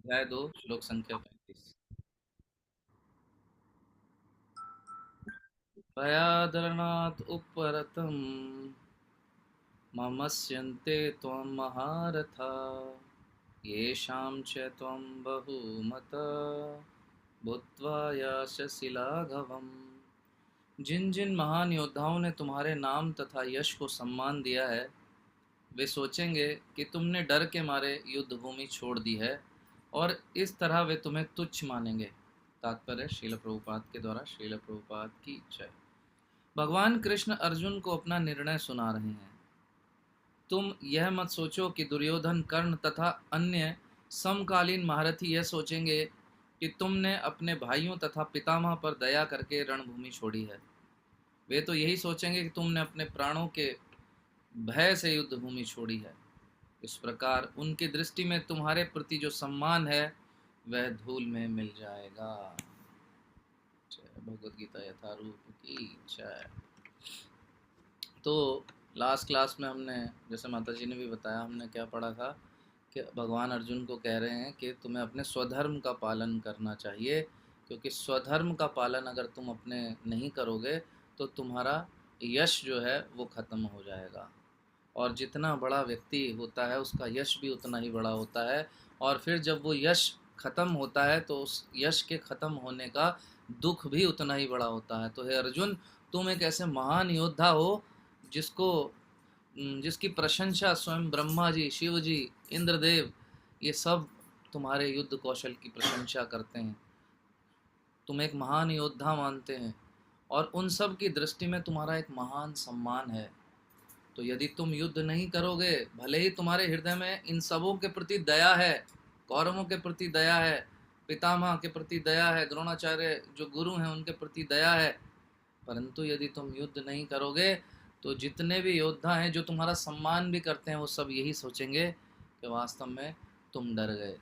अध्याय 2 श्लोक संख्या 35। भयादरणात् उपरतं ममस्यन्ते त्वं महारथा येषां च त्वं बहुमता भूत्वा यास्यसि लाघवम्। जिन जिन महान योद्धाओं ने तुम्हारे नाम तथा यश को सम्मान दिया है, वे सोचेंगे कि तुमने डर के मारे युद्ध भूमि छोड़ दी है और इस तरह वे तुम्हें तुच्छ मानेंगे। तात्पर्य श्रील प्रभुपाद के द्वारा श्रील प्रभुपाद की जय। भगवान कृष्ण अर्जुन को अपना निर्णय सुना रहे हैं। तुम यह मत सोचो कि दुर्योधन, कर्ण तथा अन्य समकालीन महारथी यह सोचेंगे कि तुमने अपने भाइयों तथा पितामह पर दया करके रणभूमि छोड़ी है। वे तो यही सोचेंगे कि तुमने अपने प्राणों के भय से युद्ध भूमि छोड़ी है। इस प्रकार उनकी दृष्टि में तुम्हारे प्रति जो सम्मान है वह धूल में मिल जाएगा। जय भगवद गीता यथारूप की जय। तो लास्ट क्लास में हमने, जैसे माता जी ने भी बताया, हमने क्या पढ़ा था कि भगवान अर्जुन को कह रहे हैं कि तुम्हें अपने स्वधर्म का पालन करना चाहिए, क्योंकि स्वधर्म का पालन अगर तुम अपने नहीं करोगे तो तुम्हारा यश जो है वो ख़त्म हो जाएगा। और जितना बड़ा व्यक्ति होता है उसका यश भी उतना ही बड़ा होता है, और फिर जब वो यश ख़त्म होता है तो उस यश के ख़त्म होने का दुख भी उतना ही बड़ा होता है। तो हे अर्जुन, तुम एक ऐसे महान योद्धा हो जिसको जिसकी प्रशंसा स्वयं ब्रह्मा जी, शिव जी, इंद्रदेव, ये सब तुम्हारे युद्ध कौशल की प्रशंसा करते हैं, तुम एक महान योद्धा मानते हैं, और उन सब की दृष्टि में तुम्हारा एक महान सम्मान है। तो यदि तुम युद्ध नहीं करोगे, भले ही तुम्हारे हृदय में इन सबों के प्रति दया है, कौरवों के प्रति दया है, पितामह के प्रति दया है, द्रोणाचार्य जो गुरु हैं उनके प्रति दया है, परंतु यदि तुम युद्ध नहीं करोगे तो जितने भी योद्धा हैं जो तुम्हारा सम्मान भी करते हैं वो सब यही सोचेंगे कि वास्तव में तुम डर गए।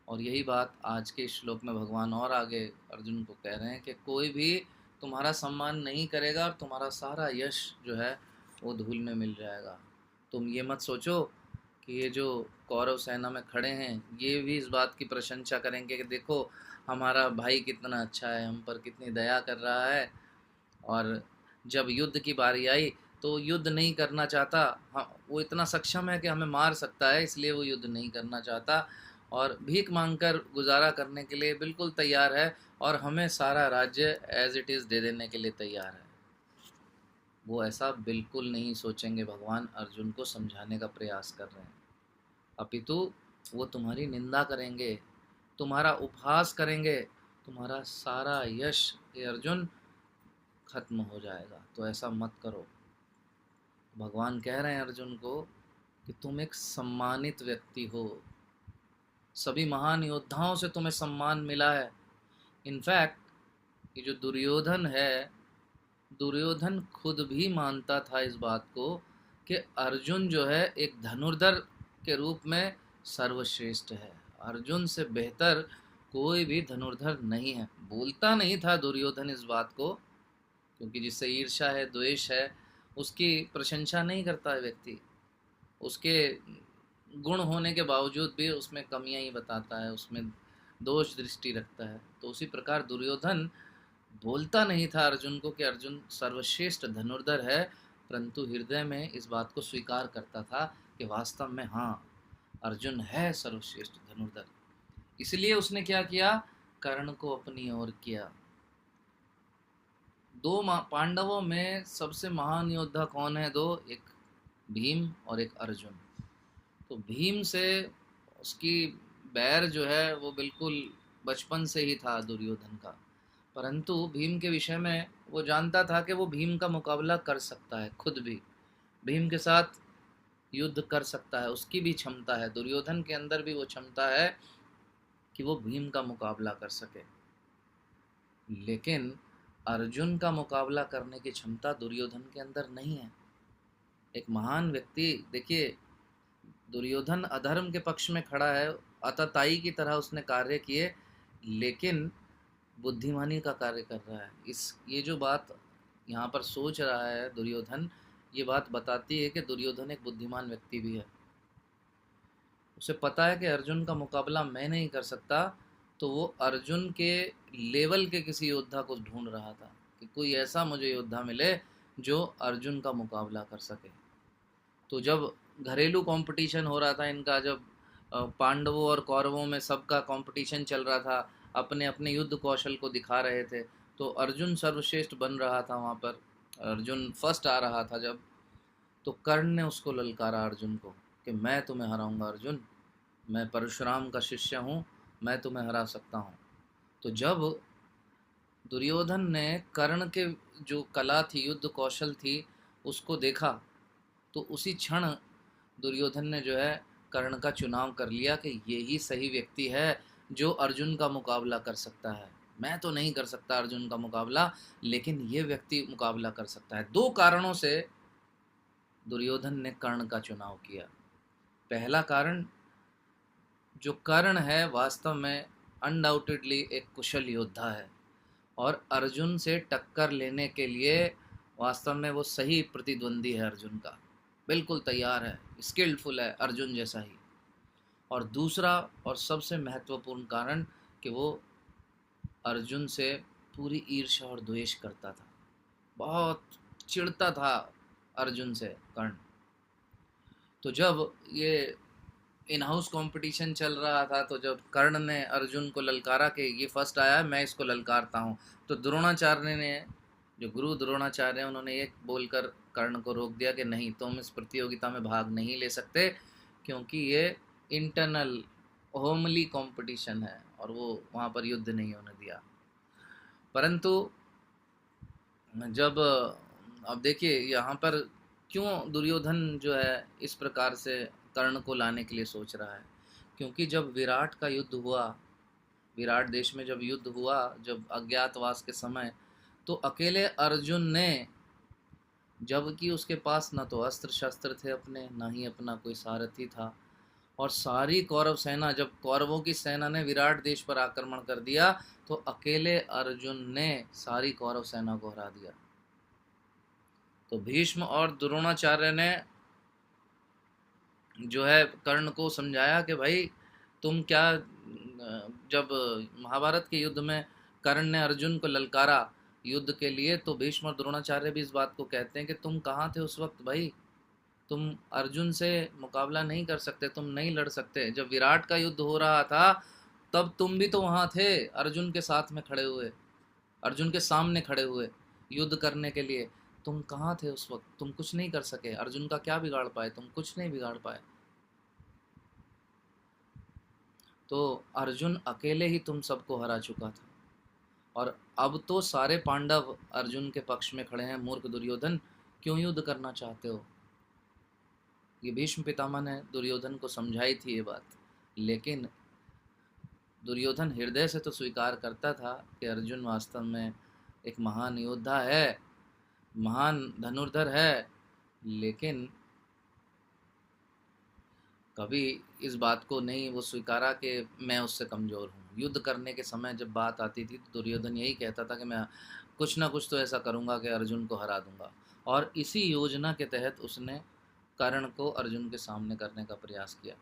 और यही बात आज के श्लोक में भगवान और आगे अर्जुन को कह रहे हैं कि कोई भी तुम्हारा सम्मान नहीं करेगा और तुम्हारा सारा यश जो है वो धूल में मिल जाएगा। तुम ये मत सोचो कि ये जो कौरव सेना में खड़े हैं ये भी इस बात की प्रशंसा करेंगे कि देखो हमारा भाई कितना अच्छा है, हम पर कितनी दया कर रहा है, और जब युद्ध की बारी आई तो युद्ध नहीं करना चाहता। हाँ, वो इतना सक्षम है कि हमें मार सकता है, इसलिए वो युद्ध नहीं करना चाहता और भीख मांगकर गुजारा करने के लिए बिल्कुल तैयार है, और हमें सारा राज्य एज इट इज़ दे देने के लिए तैयार है। वो ऐसा बिल्कुल नहीं सोचेंगे। भगवान अर्जुन को समझाने का प्रयास कर रहे हैं, अपितु वो तुम्हारी निंदा करेंगे, तुम्हारा उपहास करेंगे, तुम्हारा सारा यश ये अर्जुन खत्म हो जाएगा। तो ऐसा मत करो। भगवान कह रहे हैं अर्जुन को कि तुम एक सम्मानित व्यक्ति हो, सभी महान योद्धाओं से तुम्हें सम्मान मिला है। इनफैक्ट ये जो दुर्योधन है, दुर्योधन खुद भी मानता था इस बात को कि अर्जुन जो है एक धनुर्धर के रूप में सर्वश्रेष्ठ है। अर्जुन से बेहतर कोई भी धनुर्धर नहीं है। बोलता नहीं था दुर्योधन इस बात को, क्योंकि जिससे ईर्ष्या है, द्वेष है, उसकी प्रशंसा नहीं करता है व्यक्ति। उसके गुण होने के बावजूद भी उसमें कमियां ही बताता है, उसमें दोष दृष्टि रखता है। तो उसी प्रकार दुर्योधन बोलता नहीं था अर्जुन को कि अर्जुन सर्वश्रेष्ठ धनुर्धर है, परंतु हृदय में इस बात को स्वीकार करता था कि वास्तव में हाँ, अर्जुन है सर्वश्रेष्ठ धनुर्धर। इसलिए उसने क्या किया, कर्ण को अपनी ओर किया। दो पांडवों में सबसे महान योद्धा कौन है? दो, एक भीम और एक अर्जुन। तो भीम से उसकी बैर जो है वो बिल्कुल बचपन से ही था दुर्योधन का, परंतु भीम के विषय में वो जानता था कि वो भीम का मुकाबला कर सकता है, खुद भी भीम के साथ युद्ध कर सकता है, उसकी भी क्षमता है, दुर्योधन के अंदर भी वो क्षमता है कि वो भीम का मुकाबला कर सके। लेकिन अर्जुन का मुकाबला करने की क्षमता दुर्योधन के अंदर नहीं है। एक महान व्यक्ति, देखिए, दुर्योधन अधर्म के पक्ष में खड़ा है, आतताई की तरह उसने कार्य किए, लेकिन बुद्धिमानी का कार्य कर रहा है। ये जो बात यहाँ पर सोच रहा है दुर्योधन, ये बात बताती है कि दुर्योधन एक बुद्धिमान व्यक्ति भी है। उसे पता है कि अर्जुन का मुकाबला मैं नहीं कर सकता, तो वो अर्जुन के लेवल के किसी योद्धा को ढूंढ रहा था कि कोई ऐसा मुझे योद्धा मिले जो अर्जुन का मुकाबला कर सके। तो जब घरेलू कंपटीशन हो रहा था इनका, जब पांडवों और कौरवों में सबका कंपटीशन चल रहा था, अपने अपने युद्ध कौशल को दिखा रहे थे, तो अर्जुन सर्वश्रेष्ठ बन रहा था वहाँ पर, अर्जुन फर्स्ट आ रहा था जब, तो कर्ण ने उसको ललकारा अर्जुन को कि मैं तुम्हें हराऊंगा अर्जुन, मैं परशुराम का शिष्य हूँ, मैं तुम्हें हरा सकता हूँ। तो जब दुर्योधन ने कर्ण के जो कला थी, युद्ध कौशल थी, उसको देखा, तो उसी क्षण दुर्योधन ने जो है कर्ण का चुनाव कर लिया कि ये ही सही व्यक्ति है जो अर्जुन का मुकाबला कर सकता है। मैं तो नहीं कर सकता अर्जुन का मुकाबला, लेकिन ये व्यक्ति मुकाबला कर सकता है। दो कारणों से दुर्योधन ने कर्ण का चुनाव किया। पहला कारण, जो कर्ण है वास्तव में अनडाउटेडली एक कुशल योद्धा है, और अर्जुन से टक्कर लेने के लिए वास्तव में वो सही प्रतिद्वंदी है, अर्जुन का बिल्कुल तैयार है, स्किल्डफुल है अर्जुन जैसा ही। और दूसरा और सबसे महत्वपूर्ण कारण कि वो अर्जुन से पूरी ईर्ष्या और द्वेष करता था, बहुत चिढ़ता था अर्जुन से कर्ण। तो जब ये इन हाउस कंपटीशन चल रहा था, तो जब कर्ण ने अर्जुन को ललकारा कि ये फर्स्ट आया है, मैं इसको ललकारता हूँ, तो द्रोणाचार्य ने, जो गुरु द्रोणाचार्य हैं, उन्होंने एक बोलकर कर्ण को रोक दिया कि नहीं, तुम इस प्रतियोगिता में भाग नहीं ले सकते, क्योंकि ये इंटरनल होमली कंपटीशन है, और वो वहाँ पर युद्ध नहीं होने दिया। परंतु जब, अब देखिए यहाँ पर क्यों दुर्योधन जो है इस प्रकार से कर्ण को लाने के लिए सोच रहा है, क्योंकि जब विराट का युद्ध हुआ, विराट देश में जब युद्ध हुआ, जब अज्ञातवास के समय, तो अकेले अर्जुन ने, जबकि उसके पास न तो अस्त्र शस्त्र थे अपने, ना ही अपना कोई सारथी था, और सारी कौरव सेना, जब कौरवों की सेना ने विराट देश पर आक्रमण कर दिया, तो अकेले अर्जुन ने सारी कौरव सेना को हरा दिया। तो भीष्म और द्रोणाचार्य ने जो है कर्ण को समझाया कि भाई तुम क्या, जब महाभारत के युद्ध में कर्ण ने अर्जुन को ललकारा युद्ध के लिए, तो भीष्म और द्रोणाचार्य भी इस बात को कहते हैं कि तुम कहाँ थे उस वक्त भाई, तुम अर्जुन से मुकाबला नहीं कर सकते, तुम नहीं लड़ सकते। जब विराट का युद्ध हो रहा था तब तुम भी तो वहाँ थे, अर्जुन के साथ में खड़े हुए, अर्जुन के सामने खड़े हुए युद्ध करने के लिए, तुम कहाँ थे उस वक्त, तुम कुछ नहीं कर सके, अर्जुन का क्या बिगाड़ पाए, तुम कुछ नहीं बिगाड़ पाए। तो अर्जुन अकेले ही तुम सबको हरा चुका था, और अब तो सारे पांडव अर्जुन के पक्ष में खड़े हैं, मूर्ख दुर्योधन क्यों युद्ध करना चाहते हो। ये भीष्म पितामह ने दुर्योधन को समझाई थी ये बात, लेकिन दुर्योधन हृदय से तो स्वीकार करता था कि अर्जुन वास्तव में एक महान योद्धा है, महान धनुर्धर है, लेकिन कभी इस बात को नहीं वो स्वीकारा कि मैं उससे कमज़ोर हूँ। युद्ध करने के समय जब बात आती थी तो दुर्योधन यही कहता था कि मैं कुछ ना कुछ तो ऐसा करूँगा कि अर्जुन को हरा दूंगा, और इसी योजना के तहत उसने कर्ण को अर्जुन के सामने करने का प्रयास किया।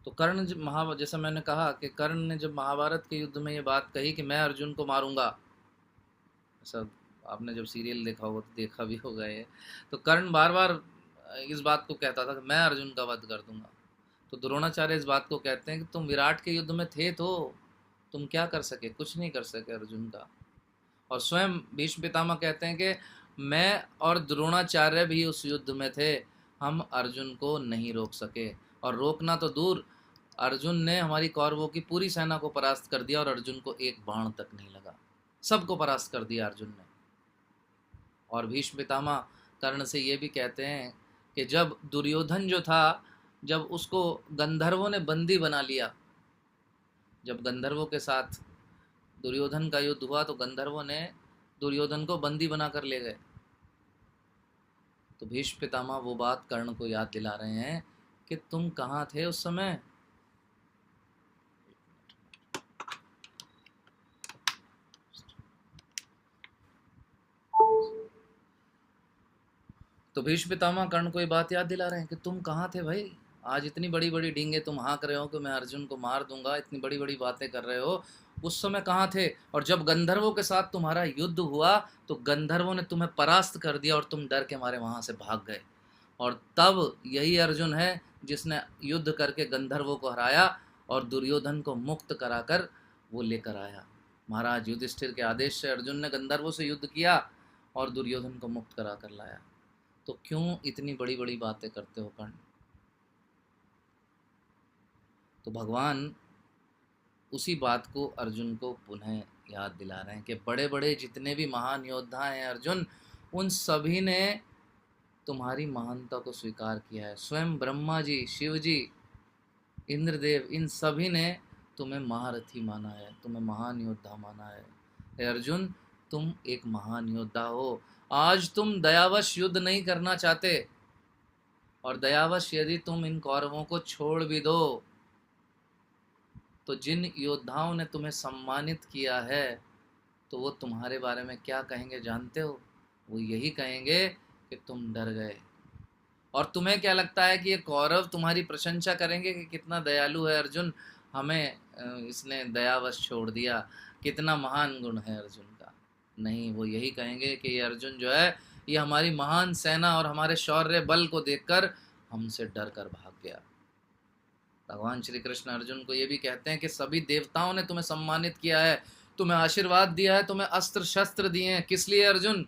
तो कर्ण जब जैसा मैंने कहा कि कर्ण ने जब महाभारत के युद्ध में ये बात कही कि मैं अर्जुन को मारूंगा, ऐसा आपने जब सीरियल देखा होगा तो देखा भी होगा ये, तो कर्ण बार बार इस बात को कहता था कि मैं अर्जुन का वध कर दूंगा। तो द्रोणाचार्य इस बात को कहते हैं कि तुम विराट के युद्ध में थे, तो तुम क्या कर सके, कुछ नहीं कर सके अर्जुन का। और स्वयं भीष्म पितामह कहते हैं कि मैं और द्रोणाचार्य भी उस युद्ध में थे, हम अर्जुन को नहीं रोक सके, और रोकना तो दूर, अर्जुन ने हमारी कौरवों की पूरी सेना को परास्त कर दिया, और अर्जुन को एक बाण तक नहीं लगा, सबको परास्त कर दिया अर्जुन ने। और भीष्म पितामह कर्ण से ये भी कहते हैं कि जब दुर्योधन जो था, जब उसको गंधर्वों ने बंदी बना लिया, जब गंधर्वों के साथ दुर्योधन का युद्ध हुआ, तो गंधर्वों ने दुर्योधन को बंदी बनाकर ले गए। तो भीष्म पितामह वो बात कर्ण को याद दिला रहे हैं कि तुम कहाँ थे उस समय। तो भीष्म पितामह कर्ण को ये बात याद दिला रहे हैं कि तुम कहाँ थे भाई, आज इतनी बड़ी बड़ी डींगे तुम हाँक रहे हो कि मैं अर्जुन को मार दूंगा, इतनी बड़ी बड़ी बातें कर रहे हो, उस समय कहाँ थे? और जब गंधर्वों के साथ तुम्हारा युद्ध हुआ तो गंधर्वों ने तुम्हें परास्त कर दिया और तुम डर के मारे वहां से भाग गए। और तब यही अर्जुन है जिसने युद्ध करके गंधर्वों को हराया और दुर्योधन को मुक्त कराकर वो लेकर आया। महाराज युधिष्ठिर के आदेश से अर्जुन ने गंधर्वों से युद्ध किया और दुर्योधन को मुक्त करा कर लाया। तो क्यों इतनी बड़ी बड़ी बातें करते हो कर्ण? तो भगवान उसी बात को अर्जुन को पुनः याद दिला रहे हैं कि बड़े बड़े जितने भी महान योद्धा हैं अर्जुन, उन सभी ने तुम्हारी महानता को स्वीकार किया है। स्वयं ब्रह्मा जी, शिव जी, इंद्रदेव, इन सभी ने तुम्हें महारथी माना है, तुम्हें महान योद्धा माना है। हे अर्जुन, तुम एक महान योद्धा हो। आज तुम दयावश युद्ध नहीं करना चाहते, और दयावश यदि तुम इन कौरवों को छोड़ भी दो तो जिन योद्धाओं ने तुम्हें सम्मानित किया है तो वो तुम्हारे बारे में क्या कहेंगे जानते हो? वो यही कहेंगे कि तुम डर गए। और तुम्हें क्या लगता है कि ये कौरव तुम्हारी प्रशंसा करेंगे कि कितना दयालु है अर्जुन, हमें इसने दयावश छोड़ दिया, कितना महान गुण है अर्जुन का? नहीं, वो यही कहेंगे कि ये अर्जुन जो है ये हमारी महान सेना और हमारे शौर्य बल को देखकर हमसे डर कर भाग गया। भगवान श्री कृष्ण अर्जुन को ये भी कहते हैं कि सभी देवताओं ने तुम्हें सम्मानित किया है, तुम्हें आशीर्वाद दिया है, तुम्हें अस्त्र शस्त्र दिए हैं। किस लिए अर्जुन?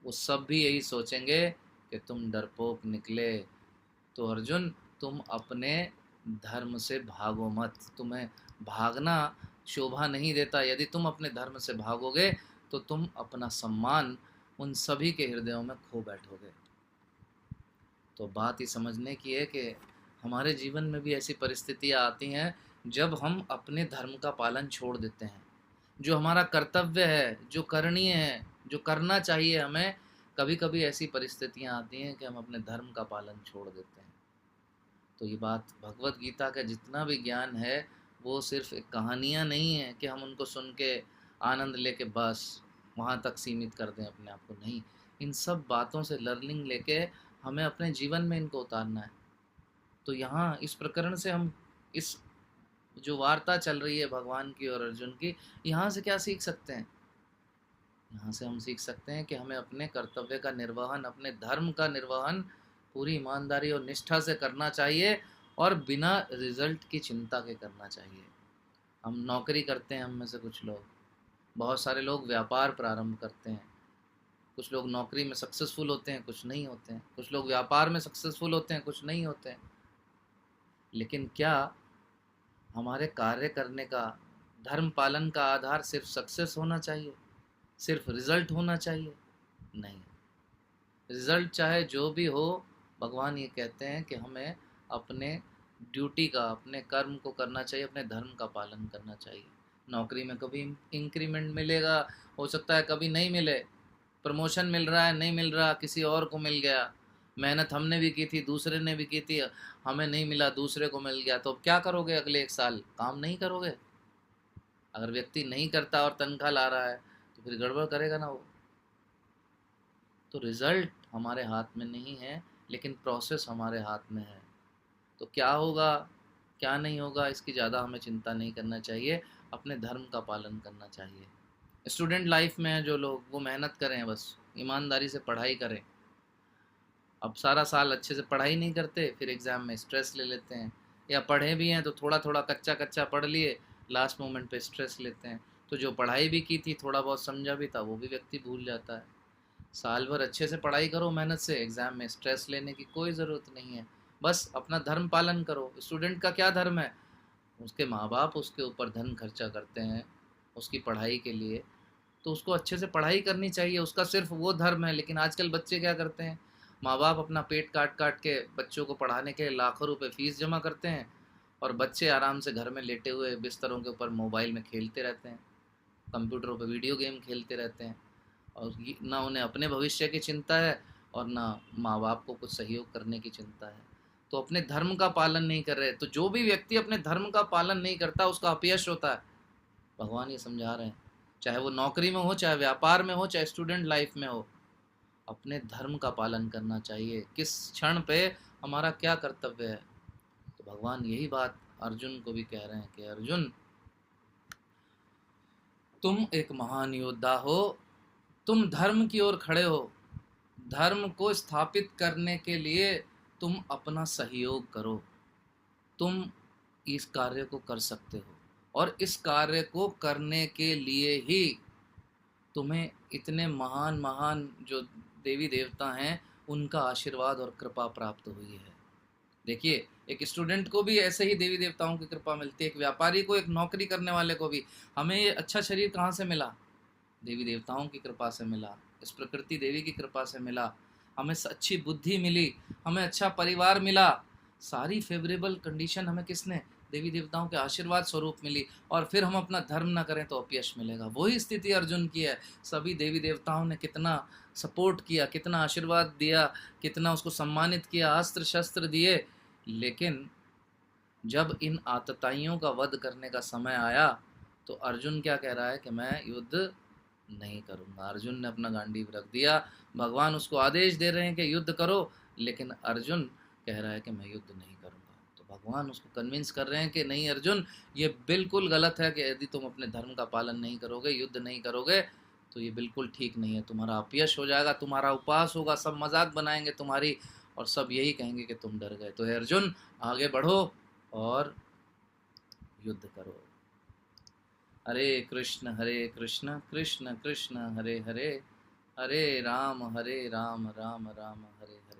वो सब भी यही सोचेंगे कि तुम डरपोक निकले। तो अर्जुन, तुम अपने धर्म से भागो मत, तुम्हें भागना शोभा नहीं देता। यदि तुम अपने धर्म से भागोगे तो तुम अपना सम्मान उन सभी के हृदयों में खो बैठोगे। तो बात ही समझने की है कि हमारे जीवन में भी ऐसी परिस्थितियाँ आती हैं जब हम अपने धर्म का पालन छोड़ देते हैं। जो हमारा कर्तव्य है, जो करणीय है, जो करना चाहिए हमें, कभी कभी ऐसी परिस्थितियाँ आती हैं कि हम अपने धर्म का पालन छोड़ देते हैं। तो ये बात भगवत गीता का जितना भी ज्ञान है वो सिर्फ एक कहानियाँ नहीं है कि हम उनको सुन के आनंद लेके बस वहाँ तक सीमित कर दें अपने आप को। नहीं, इन सब बातों से लर्निंग लेके हमें अपने जीवन में इनको उतारना है। तो यहाँ इस प्रकरण से हम, इस जो वार्ता चल रही है भगवान की और अर्जुन की, यहाँ से क्या सीख सकते हैं? यहाँ से हम सीख सकते हैं कि हमें अपने कर्तव्य का निर्वहन, अपने धर्म का निर्वहन पूरी ईमानदारी और निष्ठा से करना चाहिए और बिना रिजल्ट की चिंता के करना चाहिए। हम नौकरी करते हैं, हम में से कुछ लोग, बहुत सारे लोग व्यापार प्रारंभ करते हैं। कुछ लोग नौकरी में सक्सेसफुल होते हैं, कुछ नहीं होते हैं। कुछ लोग व्यापार में सक्सेसफुल होते हैं, कुछ नहीं होते हैं। लेकिन क्या हमारे कार्य करने का, धर्म पालन का आधार सिर्फ सक्सेस होना चाहिए, सिर्फ रिजल्ट होना चाहिए? नहीं, रिजल्ट चाहे जो भी हो, भगवान ये कहते हैं कि हमें अपने ड्यूटी का, अपने कर्म को करना चाहिए, अपने धर्म का पालन करना चाहिए। नौकरी में कभी इंक्रीमेंट मिलेगा, हो सकता है कभी नहीं मिले, प्रमोशन मिल रहा है, नहीं मिल रहा, किसी और को मिल गया। मेहनत हमने भी की थी, दूसरे ने भी की थी, हमें नहीं मिला, दूसरे को मिल गया। तो अब क्या करोगे? अगले 1 साल काम नहीं करोगे? अगर व्यक्ति नहीं करता और तनख्वाह ला रहा है तो फिर गड़बड़ करेगा ना वो। तो रिजल्ट हमारे हाथ में नहीं है, लेकिन प्रोसेस हमारे हाथ में है। तो क्या होगा क्या नहीं होगा इसकी ज़्यादा हमें चिंता नहीं करना चाहिए, अपने धर्म का पालन करना चाहिए। स्टूडेंट लाइफ में है जो लोग, वो मेहनत करें, बस ईमानदारी से पढ़ाई करें। अब सारा साल अच्छे से पढ़ाई नहीं करते, फिर एग्ज़ाम में स्ट्रेस ले लेते हैं, या पढ़े भी हैं तो थोड़ा थोड़ा कच्चा कच्चा पढ़ लिए, लास्ट मोमेंट पे स्ट्रेस लेते हैं। तो जो पढ़ाई भी की थी, थोड़ा बहुत समझा भी था, वो भी व्यक्ति भूल जाता है। साल भर अच्छे से पढ़ाई करो मेहनत से, एग्ज़ाम में स्ट्रेस लेने की कोई ज़रूरत नहीं है। बस अपना धर्म पालन करो। स्टूडेंट का क्या धर्म है? उसके माँ बाप उसके ऊपर धन खर्चा करते हैं उसकी पढ़ाई के लिए, तो उसको अच्छे से पढ़ाई करनी चाहिए, उसका सिर्फ वो धर्म है। लेकिन आजकल बच्चे क्या करते हैं, माँ बाप अपना पेट काट काट के बच्चों को पढ़ाने के लाखों रुपए फीस जमा करते हैं, और बच्चे आराम से घर में लेटे हुए बिस्तरों के ऊपर मोबाइल में खेलते रहते हैं, कंप्यूटरों पर वीडियो गेम खेलते रहते हैं, और ना उन्हें अपने भविष्य की चिंता है और ना माँ बाप को कुछ सहयोग करने की चिंता है। तो अपने धर्म का पालन नहीं कर रहे। तो जो भी व्यक्ति अपने धर्म का पालन नहीं करता उसका अपयश होता है। भगवान ये समझा रहे हैं, चाहे वो नौकरी में हो, चाहे व्यापार में हो, चाहे स्टूडेंट लाइफ में हो, अपने धर्म का पालन करना चाहिए। किस क्षण पे हमारा क्या कर्तव्य है। तो भगवान यही बात अर्जुन को भी कह रहे हैं कि अर्जुन, तुम एक महान योद्धा हो, तुम धर्म की ओर खड़े हो, धर्म को स्थापित करने के लिए तुम अपना सहयोग करो, तुम इस कार्य को कर सकते हो, और इस कार्य को करने के लिए ही तुम्हें इतने महान महान जो देवी देवता हैं उनका आशीर्वाद और कृपा प्राप्त हुई है। देखिए, एक स्टूडेंट को भी ऐसे ही देवी देवताओं की कृपा मिलती है, एक व्यापारी को, एक नौकरी करने वाले को भी। हमें ये अच्छा शरीर कहाँ से मिला? देवी देवताओं की कृपा से मिला, इस प्रकृति देवी की कृपा से मिला। हमें अच्छी बुद्धि मिली, हमें अच्छा परिवार मिला, सारी फेवरेबल कंडीशन हमें किसने? देवी देवताओं के आशीर्वाद स्वरूप मिली। और फिर हम अपना धर्म ना करें तो अपयश मिलेगा। वही स्थिति अर्जुन की है। सभी देवी देवताओं ने कितना सपोर्ट किया, कितना आशीर्वाद दिया, कितना उसको सम्मानित किया, अस्त्र शस्त्र दिए, लेकिन जब इन आतताइयों का वध करने का समय आया तो अर्जुन क्या कह रहा है कि मैं युद्ध नहीं करूंगा। अर्जुन ने अपना गांडीव रख दिया। भगवान उसको आदेश दे रहे हैं कि युद्ध करो, लेकिन अर्जुन कह रहा है कि मैं युद्ध नहीं करूंगा। तो भगवान उसको कन्विंस कर रहे हैं कि नहीं अर्जुन, ये बिल्कुल गलत है कि यदि तुम अपने धर्म का पालन नहीं करोगे, युद्ध नहीं करोगे, तो ये बिल्कुल ठीक नहीं है। तुम्हारा अपयश हो जाएगा, तुम्हारा उपहास होगा, सब मजाक बनाएंगे तुम्हारी, और सब यही कहेंगे कि तुम डर गए। तो हे अर्जुन, आगे बढ़ो और युद्ध करो। हरे कृष्ण कृष्ण कृष्ण हरे हरे, हरे राम राम राम हरे हरे।